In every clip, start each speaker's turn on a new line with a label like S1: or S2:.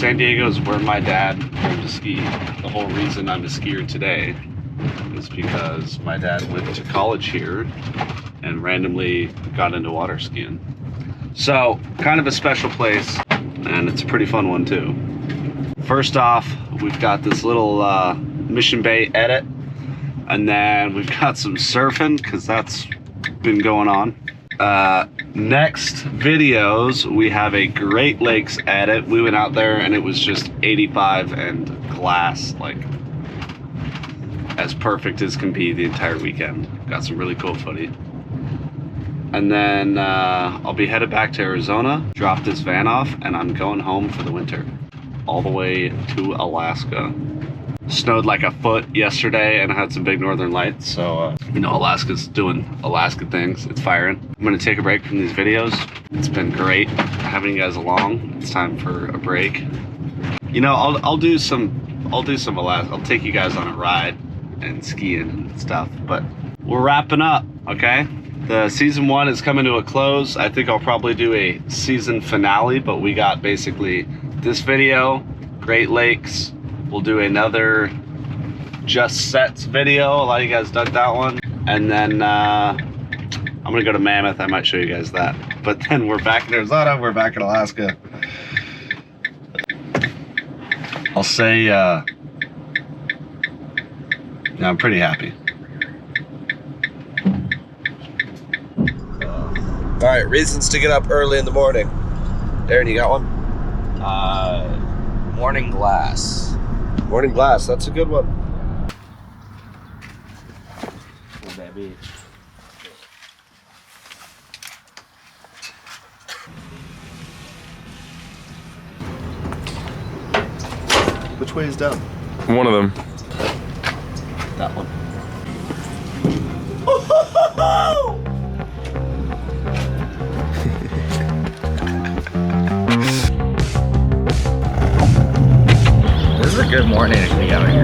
S1: San Diego is where my dad learned to ski. The whole reason I'm a skier today is because my dad went to college here and randomly got into water skiing. So, kind of a special place, and it's a pretty fun one too. First off, we've got this little Mission Bay edit, and then we've got some surfing, because that's been going on. Next videos, we have a Great Lakes edit. We went out there and it was just 85 and glass, like as perfect as can be the entire weekend. Got some really cool footage. And then I'll be headed back to Arizona, drop this van off, and I'm going home for the winter, all the way to Alaska. Snowed like a foot yesterday and I had some big northern lights, so you know, Alaska's doing Alaska things. It's firing. I'm gonna take a break from these videos. It's been great having you guys along. It's time for a break. You know, I'll do some Alaska. I'll take you guys on a ride and skiing and stuff, but we're wrapping up, okay? The season 1 is coming to a close. I think I'll probably do a season finale, but we got basically this video, Great Lakes. We'll do another Just Sets video. A lot of you guys dug that one. And then I'm gonna go to Mammoth. I might show you guys that. But then we're back in Arizona. We're back in Alaska. I'll say, no, I'm pretty happy.
S2: All right, reasons to get up early in the morning. Darren, you got one?
S3: Morning glass.
S2: Morning glass, that's a good one.
S3: Oh, baby.
S2: Which way is down?
S4: One of them.
S2: That one.
S3: This is a good morning to be out here.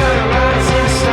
S5: Cut a rise in the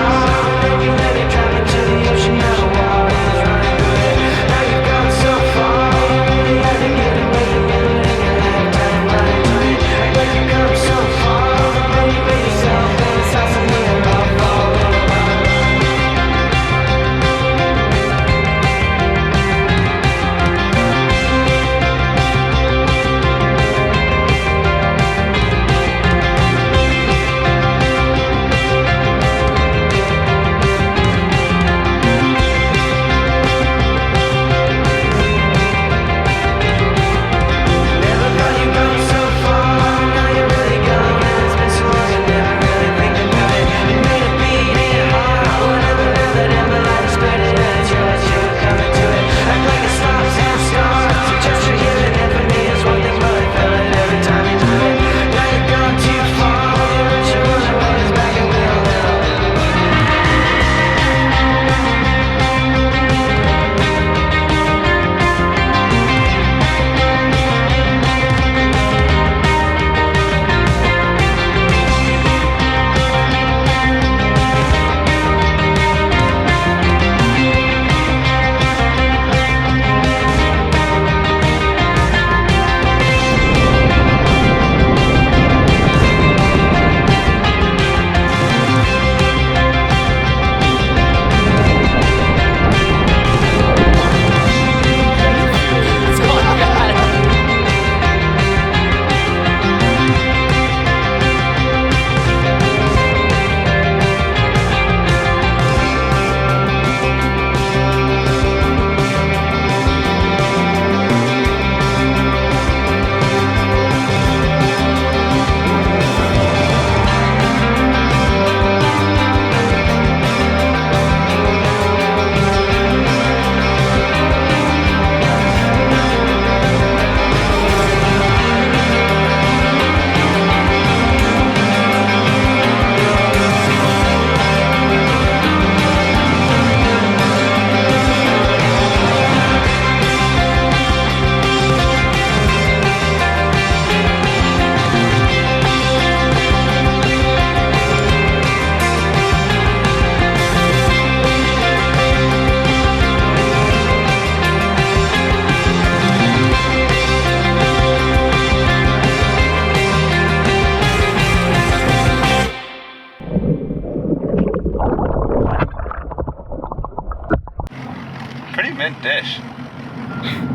S1: mint dish.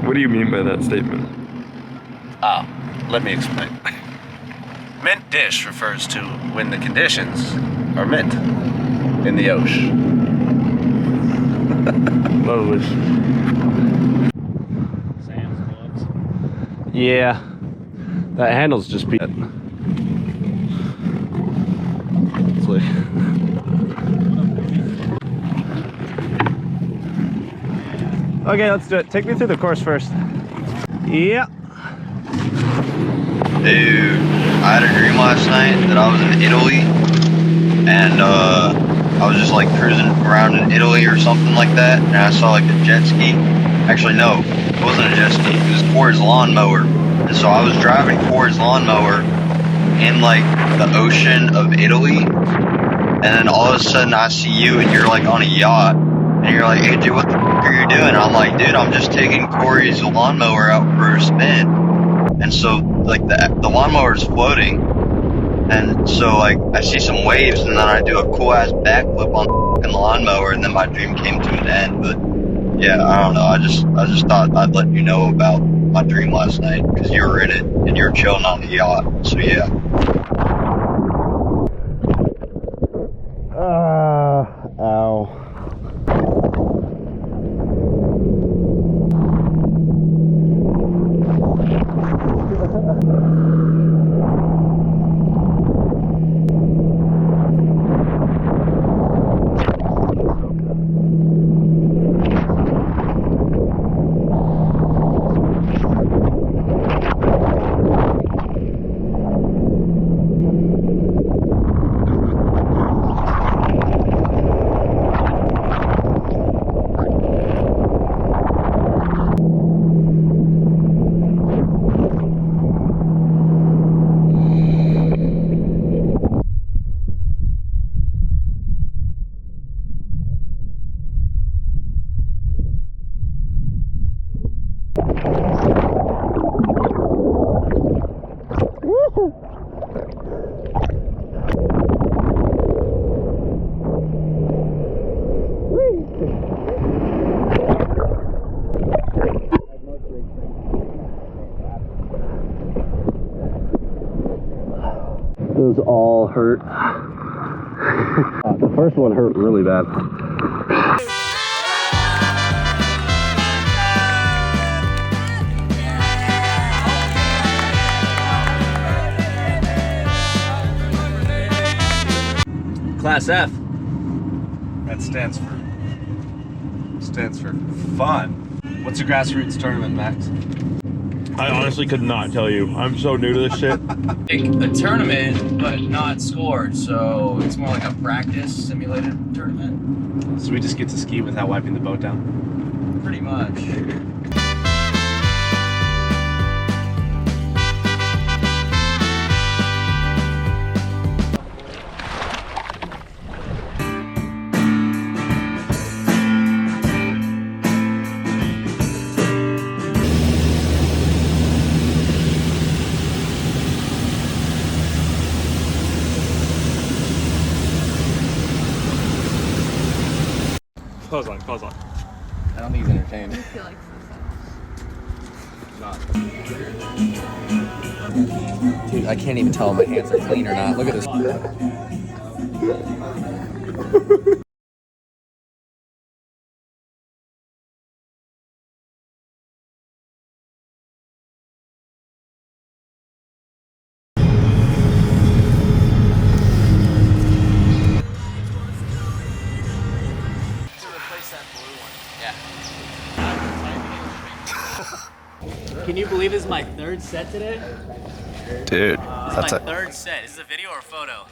S4: What do you mean by that statement?
S1: Oh, let me explain. Mint dish refers to when the conditions are mint in the ocean.
S4: Lovely.
S3: Sam's gloves.
S1: Yeah, that handle's just beat. It's like okay, let's do it. Take me through the course first. Yeah.
S5: Dude, I had a dream last night that I was in Italy, and I was just like cruising around in Italy or something like that, and I saw like a jet ski. Actually, no, it wasn't a jet ski. It was Core's lawnmower, and so I was driving Core's lawnmower in like the ocean of Italy, and then all of a sudden I see you, and you're like on a yacht, and you're like, "Hey, dude, what the f are you doing?" And I'm like, "Dude, I'm just taking Corey's lawnmower out for a spin." And so like the lawnmower is floating, and so like I see some waves, and then I do a cool ass backflip on the lawnmower, and then my dream came to an end. But yeah, I don't know. I just thought I'd let you know about my dream last night because you were in it and you were chilling on the yacht. So yeah.
S1: Ow. Those all hurt. The first one hurt really bad.
S3: Class F.
S1: That stands for fun. What's a grassroots tournament, Max?
S4: I honestly could not tell you. I'm so new to this shit.
S6: A tournament, but not scored, so it's more like a practice simulated tournament.
S1: So we just get to ski without wiping the boat down?
S6: Pretty much.
S4: Close on.
S6: I don't think he's entertained.
S7: I feel like
S6: Dude, I can't even tell if my hands are clean or not. Look at this.
S8: Can you believe this is my third set today?
S1: Dude,
S8: This is my third set. Is this a video or a photo?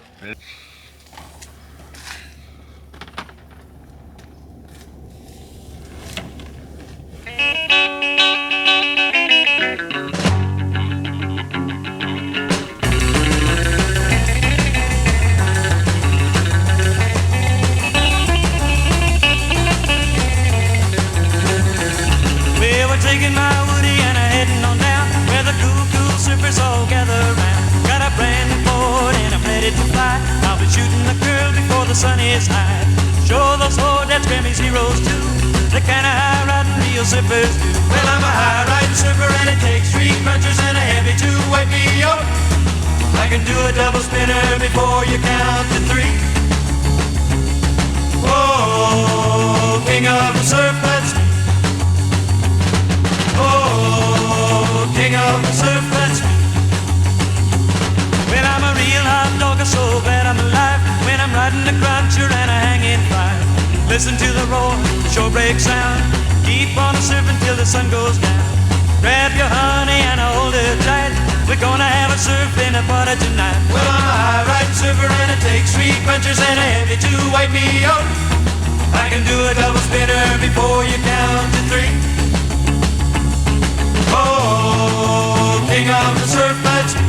S9: We were taking my Woody and heading on down where the cool surfers all gather around. Got a brand new board and I'm ready to fly. I'll be shooting the girl before the sun is high. Show those old Dad Grammys heroes too. The kind of high riding real surfers do. Well, I'm a high riding surfer and it takes 3 punchers and a heavy to wipe me out. I can do a double spinner before you count to 3. Oh, king of the surf, that's me. Oh, king of the surf, that's me. Well, I'm a real hot dog, so glad I'm alive. When I'm riding a cruncher and a hanging fire, listen to the roar, the shore break sound. Keep on surfing till the sun goes down. Grab your honey and hold her tight. We're gonna have a surf in a party tonight. Well, I'm a high riding surfer and it takes 3 punchers and a heavy to wipe me out. I can do a double spinner before you count to 3. Oh, king of the surf, that's me.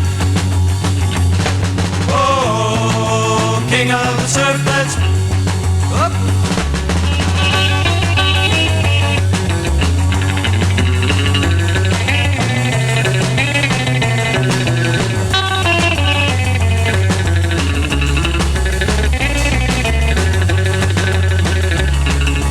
S9: Oh, king of the surf, that's me. Up.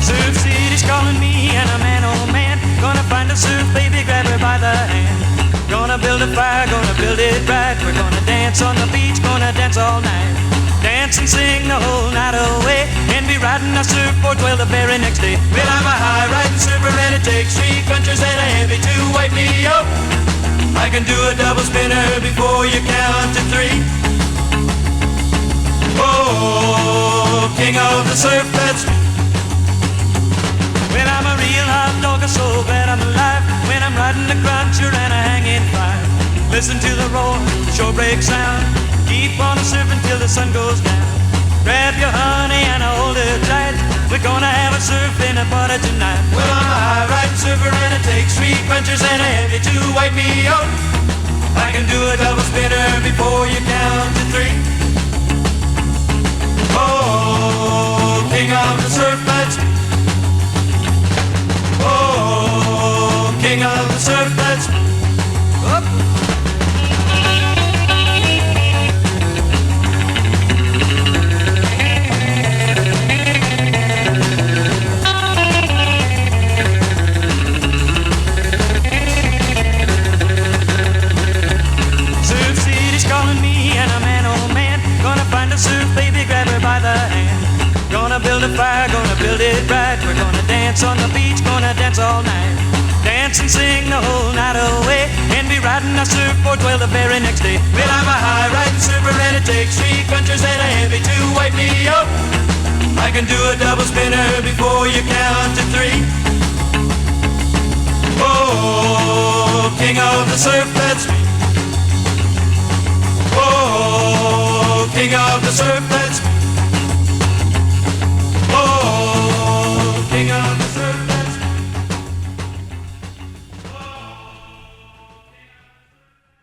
S9: Surf City's calling me and a man, oh man, gonna find a surf baby, grab her by the hand. Gonna build a fire, gonna build it right. We're gonna dance on the beach, gonna dance all night. Dance and sing the whole night away, and be riding a surfboard till the very next day. Well, I'm a high riding surfer and it takes 3 punchers and a heavy to wipe me out. I can do a double spinner before you count to 3. Oh, king of the surf, that's me. Well, I'm a real hot dog, so glad I'm alive. When I'm riding a cruncher and a hanging fire, listen to the roar, the shore break sound. Keep on surfing till the sun goes down. Grab your honey and hold her tight. We're gonna have a surf in a party tonight. Well, I'm a high riding surfer and it takes 3 punchers and a heavy to wipe me out. I can do a double spinner before you count to 3. Oh, king of the surf, that's me. Oh, king of the surf, that's me. Up. Surf City's calling me and a man, oh man, gonna find a surf baby, grab her by the hand. Gonna build a fire, gonna build it right. We're gonna dance on the beach, gonna dance all night. Dance and sing the whole night away, and be riding a surfboard till the very next day. Well, I'm a high riding surfer and it takes 3 punchers and a heavy to wipe me out. I can do a double spinner before you count to 3. Oh, king of the surf, that's me. Oh, king of the surf,